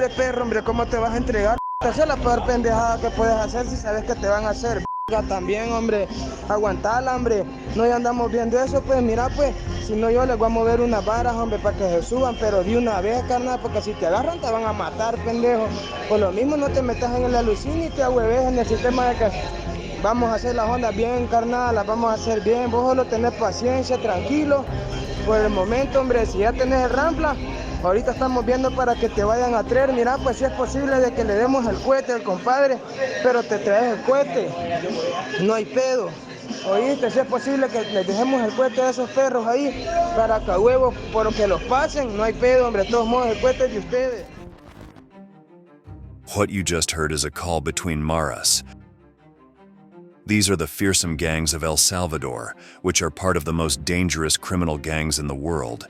hombre, perro, hombre, ¿cómo te vas a entregar? Esa es la peor pendejada que puedes hacer si sabes que te van a hacer. También, hombre, aguantala, hombre. No ya andamos viendo eso, pues mira, pues, si no yo les voy a mover unas varas, hombre, para que se suban, pero de una vez, carnal, porque si te agarran te van a matar, pendejo. Por lo mismo no te metas en el alucín y te ahueves en el sistema de que vamos a hacer las ondas bien, carnal, las vamos a hacer bien. Vos solo tenés paciencia, tranquilo. Por el momento, hombre, si ya tenés el rampla, ahorita estamos viendo para que te vayan a traer. Mira, pues si es posible de que le demos el cohete al compadre, pero te traes el cohete, no hay pedo. Oíste, si es posible que les dejemos el cohete a esos perros ahí, para que a huevos, por que los pasen, no hay pedo, hombre, de todos modos el cohete es de ustedes. What you just heard is a call between maras. These are the fearsome gangs of El Salvador, which are part of the most dangerous criminal gangs in the world.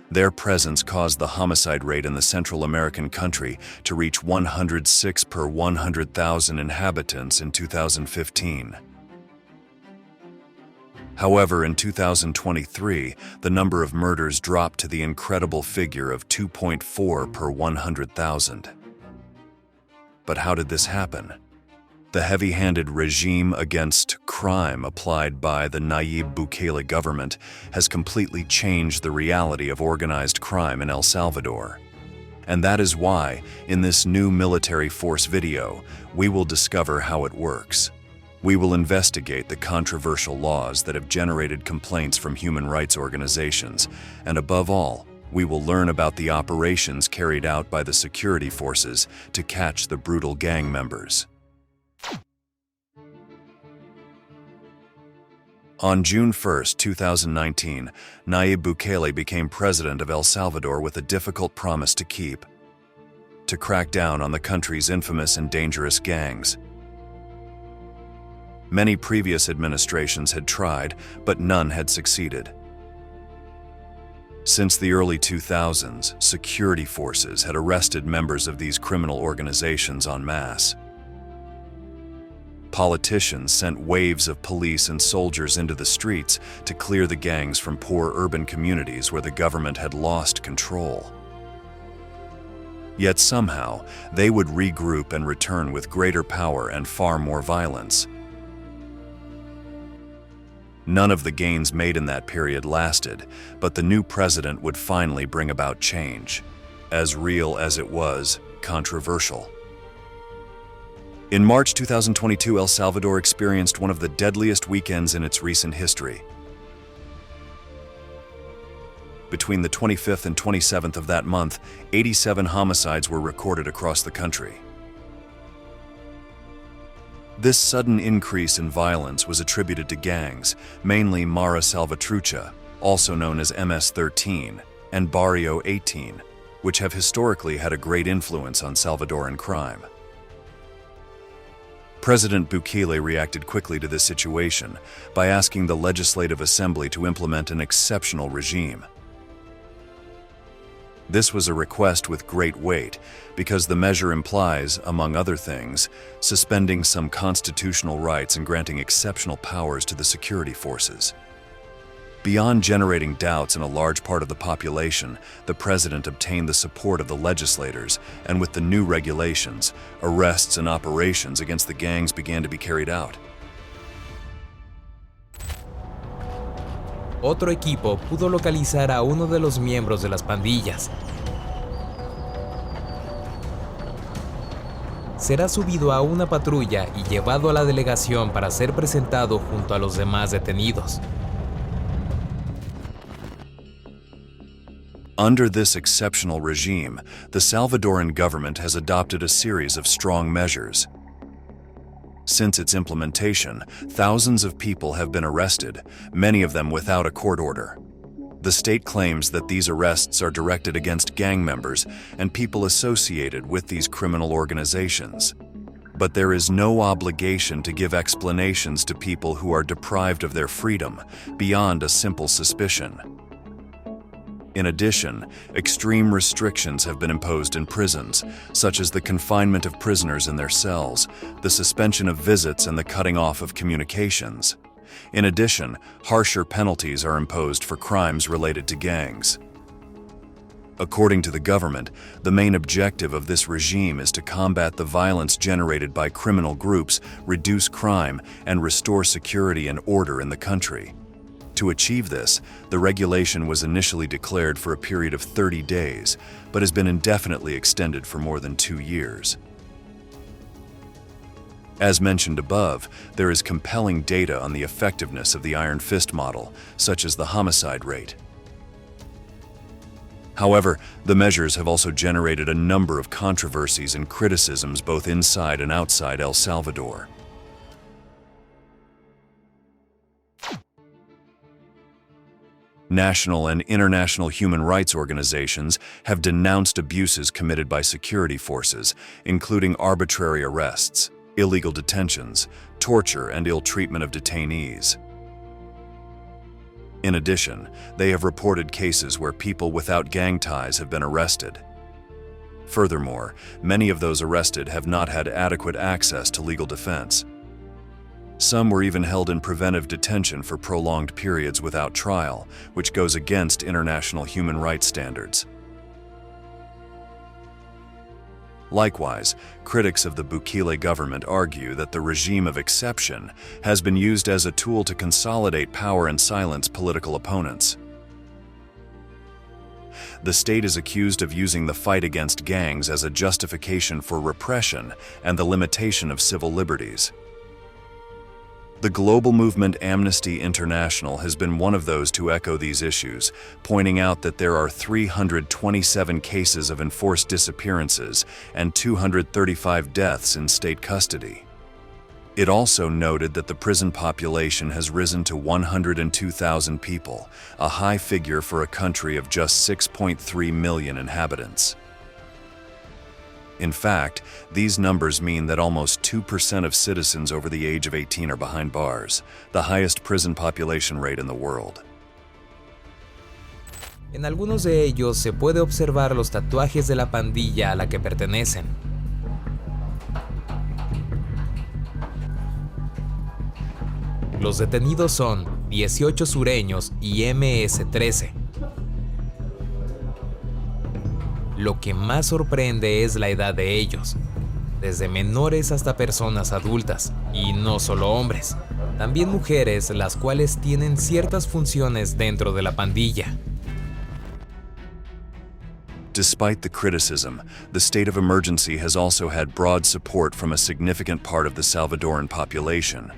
Their presence caused the homicide rate in the Central American country to reach 106 per 100,000 inhabitants in 2015. However, in 2023, the number of murders dropped to the incredible figure of 2.4 per 100,000. But how did this happen? The heavy-handed regime against crime applied by the Nayib Bukele government has completely changed the reality of organized crime in El Salvador. And that is why, in this new military force video, we will discover how it works. We will investigate the controversial laws that have generated complaints from human rights organizations, and above all, we will learn about the operations carried out by the security forces to catch the brutal gang members. On June 1, 2019, Nayib Bukele became president of El Salvador with a difficult promise to keep: to crack down on the country's infamous and dangerous gangs. Many previous administrations had tried, but none had succeeded. Since the early 2000s, security forces had arrested members of these criminal organizations en masse. Politicians sent waves of police and soldiers into the streets to clear the gangs from poor urban communities where the government had lost control. Yet somehow, they would regroup and return with greater power and far more violence. None of the gains made in that period lasted, but the new president would finally bring about change, as real as it was controversial. In March 2022, El Salvador experienced one of the deadliest weekends in its recent history. Between the 25th and 27th of that month, 87 homicides were recorded across the country. This sudden increase in violence was attributed to gangs, mainly Mara Salvatrucha, also known as MS-13, and Barrio 18, which have historically had a great influence on Salvadoran crime. President Bukele reacted quickly to this situation by asking the Legislative Assembly to implement an exceptional regime. This was a request with great weight because the measure implies, among other things, suspending some constitutional rights and granting exceptional powers to the security forces. Beyond generating doubts in a large part of the population, the president obtained the support of the legislators, and with the new regulations, arrests and operations against the gangs began to be carried out. Otro equipo pudo localizar a uno de los miembros de las pandillas. Será subido a una patrulla y llevado a la delegación para ser presentado junto a los demás detenidos. Under this exceptional regime, the Salvadoran government has adopted a series of strong measures. Since its implementation, thousands of people have been arrested, many of them without a court order. The state claims that these arrests are directed against gang members and people associated with these criminal organizations. But there is no obligation to give explanations to people who are deprived of their freedom beyond a simple suspicion. In addition, extreme restrictions have been imposed in prisons, such as the confinement of prisoners in their cells, the suspension of visits, and the cutting off of communications. In addition, harsher penalties are imposed for crimes related to gangs. According to the government, the main objective of this regime is to combat the violence generated by criminal groups, reduce crime, and restore security and order in the country. To achieve this, the regulation was initially declared for a period of 30 days, but has been indefinitely extended for more than 2 years. As mentioned above, there is compelling data on the effectiveness of the Iron Fist model, such as the homicide rate. However, the measures have also generated a number of controversies and criticisms both inside and outside El Salvador. National and international human rights organizations have denounced abuses committed by security forces, including arbitrary arrests, illegal detentions, torture, and ill treatment of detainees. In addition, they have reported cases where people without gang ties have been arrested. Furthermore, many of those arrested have not had adequate access to legal defense. Some were even held in preventive detention for prolonged periods without trial, which goes against international human rights standards. Likewise, critics of the Bukele government argue that the regime of exception has been used as a tool to consolidate power and silence political opponents. The state is accused of using the fight against gangs as a justification for repression and the limitation of civil liberties. The global movement Amnesty International has been one of those to echo these issues, pointing out that there are 327 cases of enforced disappearances and 235 deaths in state custody. It also noted that the prison population has risen to 102,000 people, a high figure for a country of just 6.3 million inhabitants. In fact, these numbers mean that almost 2% of citizens over the age of 18 are behind bars, the highest prison population rate in the world. En algunos de ellos se puede observar los tatuajes de la pandilla a la que pertenecen. Los detenidos son 18 sureños y MS-13. Lo que más sorprende es la edad de ellos, desde menores hasta personas adultas, y no solo hombres, también mujeres, las cuales tienen ciertas funciones dentro de la pandilla. Despite the criticism, the state of emergency has also had broad support from a significant part of the Salvadoran population.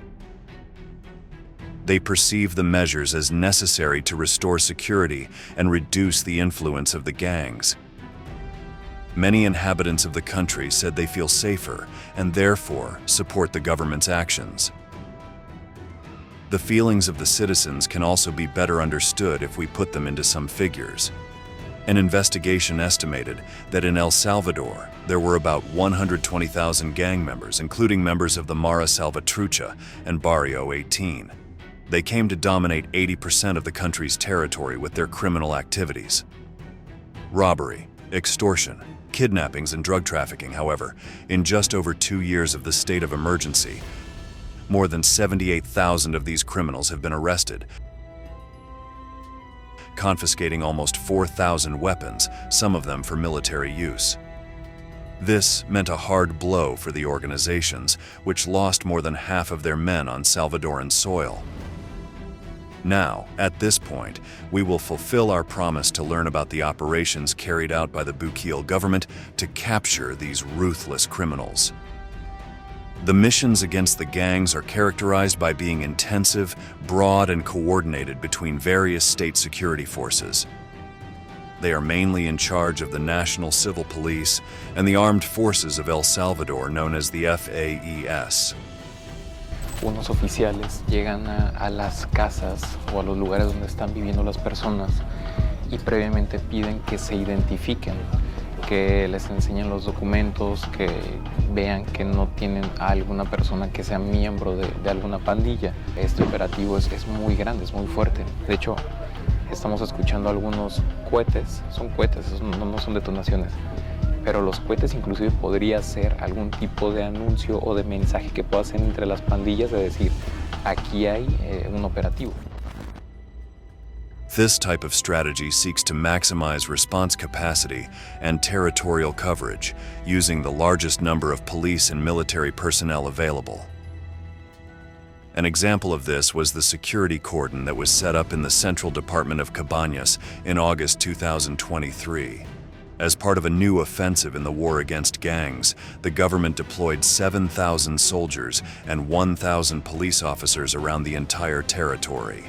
They perceive the measures as necessary to restore security and reduce the influence of the gangs. Many inhabitants of the country said they feel safer and therefore support the government's actions. The feelings of the citizens can also be better understood if we put them into some figures. An investigation estimated that in El Salvador, there were about 120,000 gang members, including members of the Mara Salvatrucha and Barrio 18. They came to dominate 80% of the country's territory with their criminal activities. Robbery, extortion, kidnappings, and drug trafficking, however, in just over 2 years of the state of emergency, more than 78,000 of these criminals have been arrested, confiscating almost 4,000 weapons, some of them for military use. This meant a hard blow for the organizations, which lost more than half of their men on Salvadoran soil. Now, at this point, we will fulfill our promise to learn about the operations carried out by the Bukele government to capture these ruthless criminals. The missions against the gangs are characterized by being intensive, broad, and coordinated between various state security forces. They are mainly in charge of the National Civil Police and the Armed Forces of El Salvador, known as the FAES. Unos oficiales llegan a las casas o a los lugares donde están viviendo las personas y previamente piden que se identifiquen, que les enseñen los documentos, que vean que no tienen a alguna persona que sea miembro de alguna pandilla. Este operativo es muy grande, es muy fuerte. De hecho, estamos escuchando algunos cohetes, son cohetes, no son detonaciones. Pero los cohetes inclusive podría ser algún tipo de anuncio o de mensaje que pueda hacer entre las pandillas de decir, aquí hay un operativo. This type of strategy seeks to maximize response capacity and territorial coverage, using the largest number of police and military personnel available. An example of this was the security cordon that was set up in the Central Department of Cabañas in August 2023. As part of a new offensive in the war against gangs, the government deployed 7,000 soldiers and 1,000 police officers around the entire territory.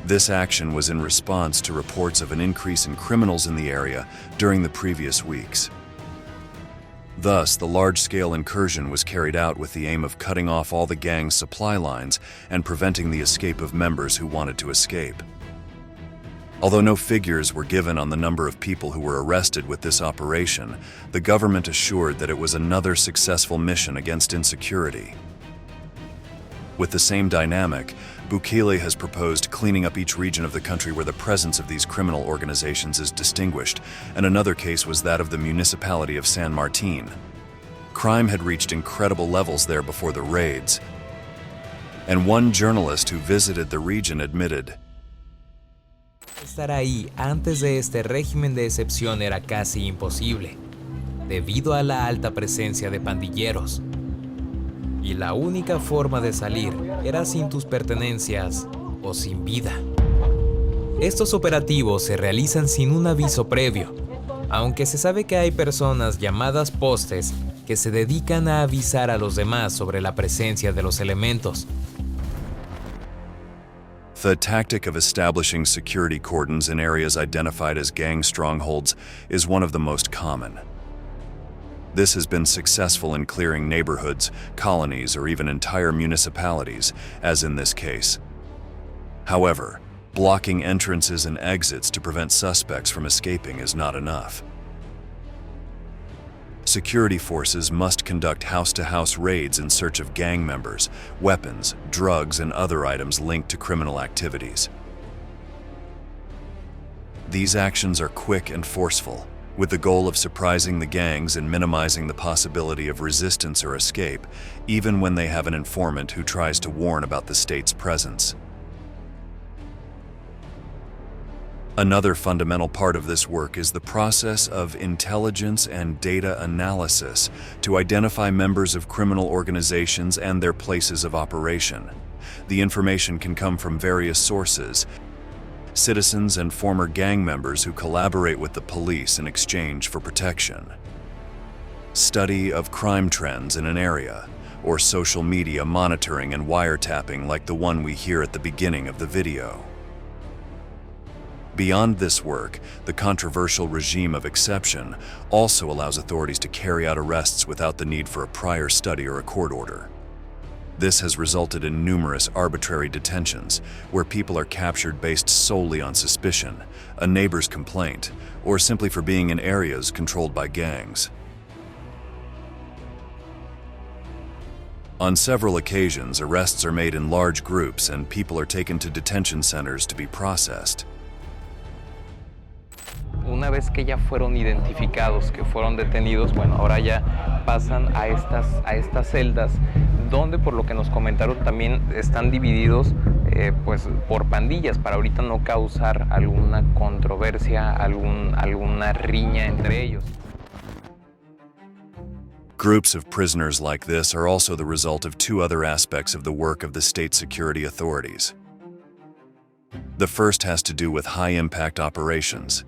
This action was in response to reports of an increase in criminals in the area during the previous weeks. Thus, the large-scale incursion was carried out with the aim of cutting off all the gang's supply lines and preventing the escape of members who wanted to escape. Although no figures were given on the number of people who were arrested with this operation, the government assured that it was another successful mission against insecurity. With the same dynamic, Bukele has proposed cleaning up each region of the country where the presence of these criminal organizations is distinguished, and another case was that of the municipality of San Martin. Crime had reached incredible levels there before the raids, and one journalist who visited the region admitted, estar ahí antes de este régimen de excepción era casi imposible, debido a la alta presencia de pandilleros. Y la única forma de salir era sin tus pertenencias o sin vida. Estos operativos se realizan sin un aviso previo, aunque se sabe que hay personas llamadas postes que se dedican a avisar a los demás sobre la presencia de los elementos. The tactic of establishing security cordons in areas identified as gang strongholds is one of the most common. This has been successful in clearing neighborhoods, colonies, or even entire municipalities, as in this case. However, blocking entrances and exits to prevent suspects from escaping is not enough. Security forces must conduct house-to-house raids in search of gang members, weapons, drugs, and other items linked to criminal activities. These actions are quick and forceful, with the goal of surprising the gangs and minimizing the possibility of resistance or escape, even when they have an informant who tries to warn about the state's presence. Another fundamental part of this work is the process of intelligence and data analysis to identify members of criminal organizations and their places of operation. The information can come from various sources, citizens and former gang members who collaborate with the police in exchange for protection, study of crime trends in an area, or social media monitoring and wiretapping like the one we hear at the beginning of the video. Beyond this work, the controversial regime of exception also allows authorities to carry out arrests without the need for a prior study or a court order. This has resulted in numerous arbitrary detentions, where people are captured based solely on suspicion, a neighbor's complaint, or simply for being in areas controlled by gangs. On several occasions, arrests are made in large groups and people are taken to detention centers to be processed. Una vez que ya fueron identificados, que fueron detenidos, bueno, ahora ya pasan a estas celdas, donde por lo que nos comentaron también están divididos pues por pandillas, para ahorita no causar alguna controversia, alguna riña entre ellos. Groups of prisoners like this are also the result of two other aspects of the work of the state security authorities. The first has to do with high-impact operations.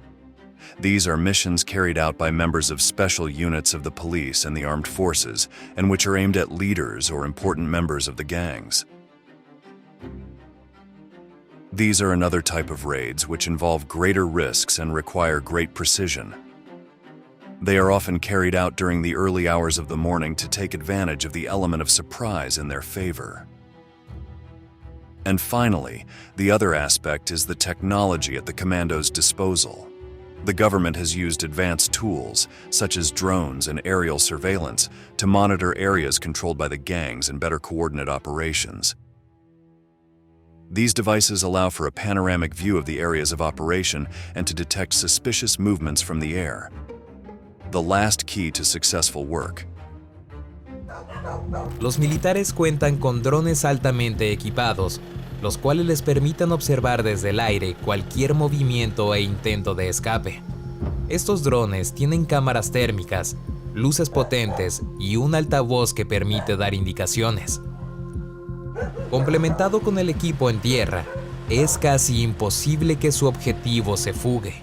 These are missions carried out by members of special units of the police and the armed forces, and which are aimed at leaders or important members of the gangs. These are another type of raids which involve greater risks and require great precision. They are often carried out during the early hours of the morning to take advantage of the element of surprise in their favor. And finally, the other aspect is the technology at the commandos' disposal. The government has used advanced tools, such as drones and aerial surveillance, to monitor areas controlled by the gangs and better coordinate operations. These devices allow for a panoramic view of the areas of operation and to detect suspicious movements from the air. The last key to successful work. Los militares cuentan con drones altamente equipados los cuales les permitan observar desde el aire cualquier movimiento e intento de escape. Estos drones tienen cámaras térmicas, luces potentes y un altavoz que permite dar indicaciones. Complementado con el equipo en tierra, es casi imposible que su objetivo se fugue.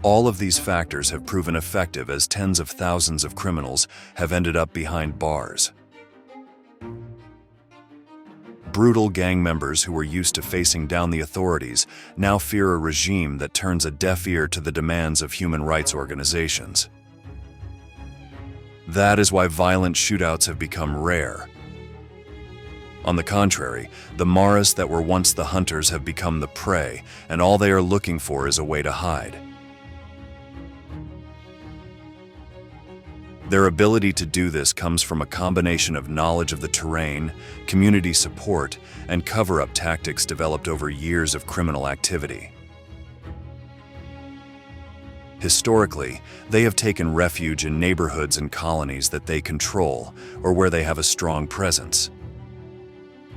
All of these factors have proven effective as tens of thousands of criminals have ended up behind bars. Brutal gang members who were used to facing down the authorities now fear a regime that turns a deaf ear to the demands of human rights organizations. That is why violent shootouts have become rare. On the contrary, the Maras that were once the hunters have become the prey, and all they are looking for is a way to hide. Their ability to do this comes from a combination of knowledge of the terrain, community support, and cover-up tactics developed over years of criminal activity. Historically, they have taken refuge in neighborhoods and colonies that they control or where they have a strong presence.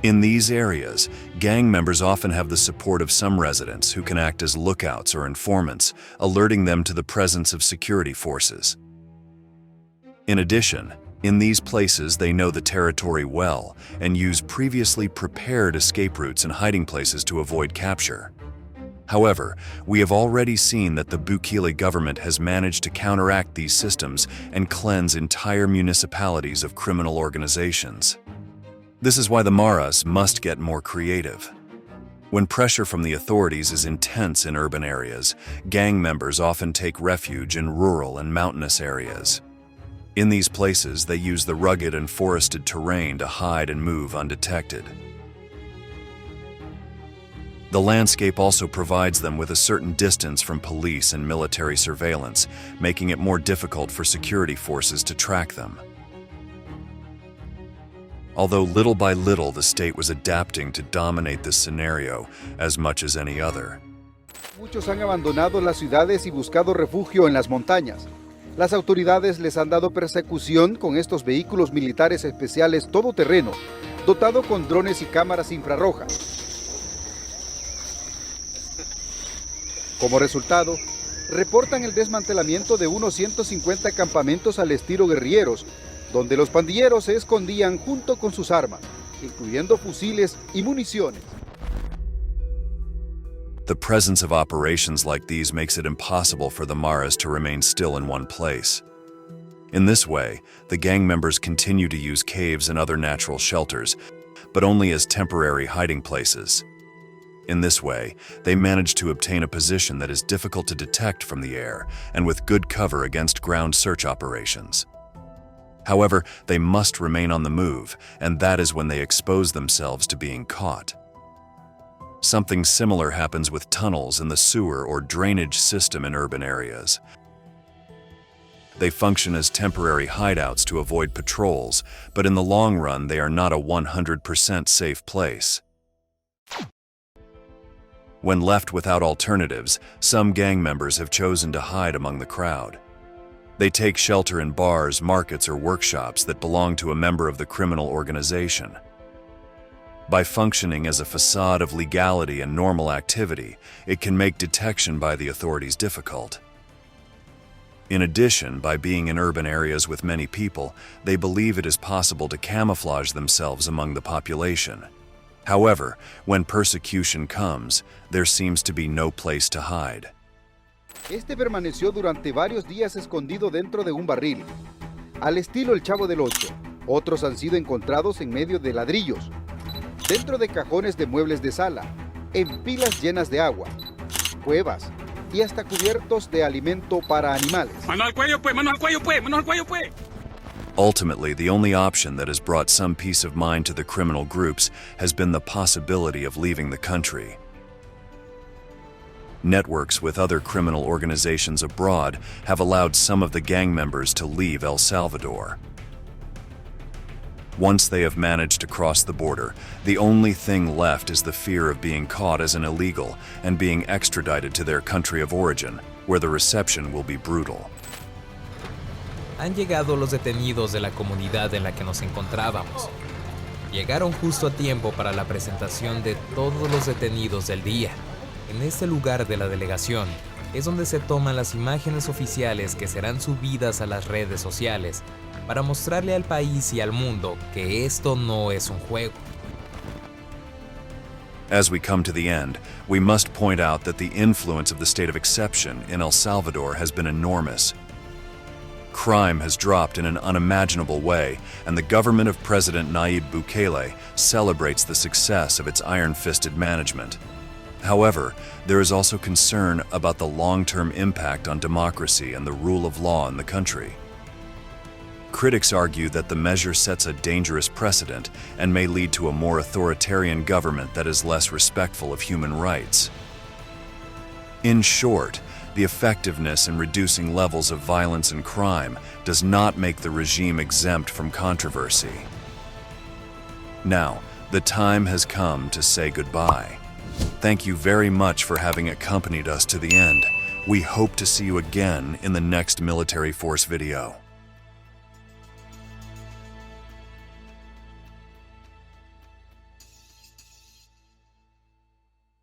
In these areas, gang members often have the support of some residents who can act as lookouts or informants, alerting them to the presence of security forces. In addition, in these places they know the territory well and use previously prepared escape routes and hiding places to avoid capture. However, we have already seen that the Bukele government has managed to counteract these systems and cleanse entire municipalities of criminal organizations. This is why the Maras must get more creative. When pressure from the authorities is intense in urban areas, gang members often take refuge in rural and mountainous areas. In these places, they use the rugged and forested terrain to hide and move undetected. The landscape also provides them with a certain distance from police and military surveillance, making it more difficult for security forces to track them. Although little by little the state was adapting to dominate this scenario as much as any other. Muchos han abandonado las ciudades y buscado refugio en las montañas. Las autoridades les han dado persecución con estos vehículos militares especiales todoterreno, dotado con drones y cámaras infrarrojas. Como resultado, reportan el desmantelamiento de unos 150 campamentos al estilo guerrilleros, donde los pandilleros se escondían junto con sus armas, incluyendo fusiles y municiones. The presence of operations like these makes it impossible for the Maras to remain still in one place. In this way, the gang members continue to use caves and other natural shelters, but only as temporary hiding places. In this way, they manage to obtain a position that is difficult to detect from the air and with good cover against ground search operations. However, they must remain on the move, and that is when they expose themselves to being caught. Something similar happens with tunnels in the sewer or drainage system in urban areas. They function as temporary hideouts to avoid patrols, but in the long run they are not a 100% safe place. When left without alternatives, some gang members have chosen to hide among the crowd. They take shelter in bars, markets, or workshops that belong to a member of the criminal organization. By functioning as a facade of legality and normal activity, it can make detection by the authorities difficult. In addition, by being in urban areas with many people, they believe it is possible to camouflage themselves among the population. However, when persecution comes, there seems to be no place to hide. Este permaneció durante varios días escondido dentro de un barril. Al estilo el Chavo del Ocho, otros han sido encontrados en medio de ladrillos, dentro de cajones de muebles de sala, en pilas llenas de agua, cuevas y hasta cubiertos de alimento para animales. ¡Mano al cuello, pues! ¡Mano al cuello, pues! ¡Mano al cuello, pues! Ultimately, the only option that has brought some peace of mind to the criminal groups has been the possibility of leaving the country. Networks with other criminal organizations abroad have allowed some of the gang members to leave El Salvador. Once they have managed to cross the border, the only thing left is the fear of being caught as an illegal and being extradited to their country of origin, where the reception will be brutal. Han llegado los detenidos de la comunidad en la que nos encontrábamos. Llegaron justo a tiempo para la presentación de todos los detenidos del día. En este lugar de la delegación es donde se toman las imágenes oficiales que serán subidas a las redes sociales para mostrarle al país y al mundo que esto no es un juego. As we come to the end, we must point out that the influence of the state of exception in El Salvador has been enormous. Crime has dropped in an unimaginable way, and the government of President Nayib Bukele celebrates the success of its iron-fisted management. However, there is also concern about the long-term impact on democracy and the rule of law in the country. Critics argue that the measure sets a dangerous precedent and may lead to a more authoritarian government that is less respectful of human rights. In short, the effectiveness in reducing levels of violence and crime does not make the regime exempt from controversy. Now, the time has come to say goodbye. Thank you very much for having accompanied us to the end. We hope to see you again in the next military force video.